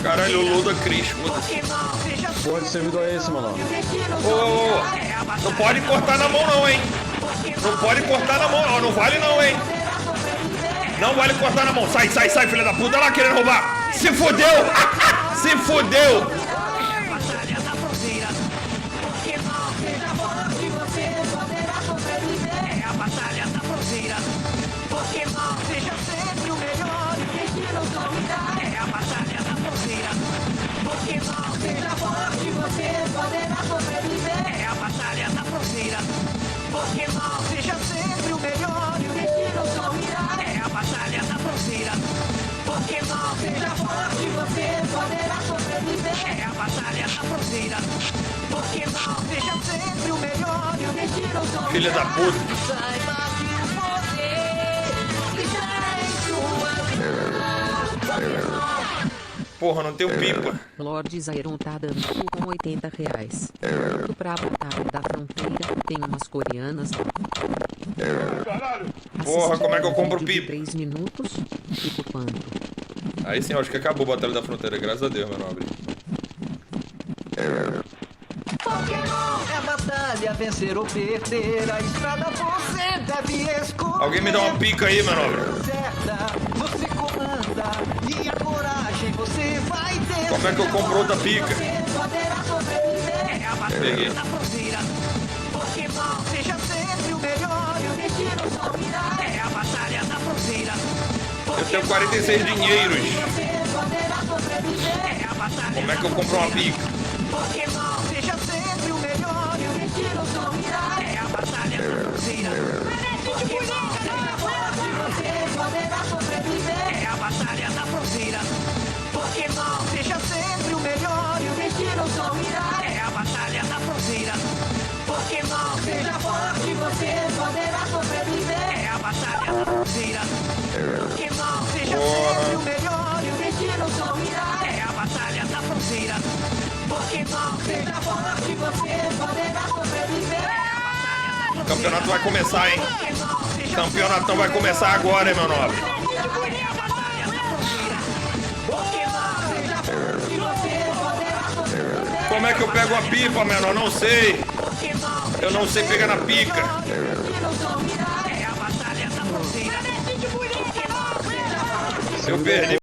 Caralho, o Luda Cris, foda-se. Porra de servidor é esse, mano? Ô, não pode cortar na mão não, hein? Não pode cortar na mão não, não vale não, hein? Não vale cortar na mão. Sai, filha da puta, lá querendo roubar. Se fodeu! Se fodeu! Pokémon, seja sempre o melhor e o destino sorrirá. É a batalha da fronteira. Pokémon, seja forte, você poderá sobreviver. É a batalha da fronteira. Pokémon, seja sempre o melhor e o destino sorrirá. Filha da puta. Saiba que o poder está em sua mão. Porra, não tenho pipa. Lord Zairon tá dando com R$80. Tudo pra batalha da fronteira. Tem umas coreanas. Porra, como é que eu compro Vídeo de pipa? 3 minutos. Tipo quanto? Aí sim, eu acho que acabou a Batalha da Fronteira, graças a Deus, meu nobre. Pokémon é a batalha, vencer ou perder. A estrada você deve escolher. Alguém me dá uma pica aí, meu nobre. Certa, você comanda e a coragem você vai ter. Como é que eu compro outra pica? Você poderá sobreviver. É a Peguei. batalha da fronteira. Pokémon, seja sempre o melhor e o destino sorrirá. É a batalha da fronteira. Eu tenho 46 dinheiros. Você poderá sobreviver. É a batalha. Como é que eu compro uma pica? Pokémon, seja sempre o melhor e o destino sorrirá. É a batalha da fronteira. Pokémon, seja forte, você poderá sobreviver. É a batalha da fronteira. Pokémon, seja sempre o melhor e o destino sorrirá. É a batalha da fronteira. Pokémon, seja forte, você poderá sobreviver. É a batalha da fronteira. Pokémon, seja sempre o melhor e o destino sorrirá. É a batalha da fronteira. Pokémon, seja forte, você poderá sobreviver. O campeonato vai começar, hein? O campeonatão vai começar agora, hein, meu nobre? Como é que eu pego a pipa, menor? Não sei. Eu não sei pegar na pica. Eu perdi.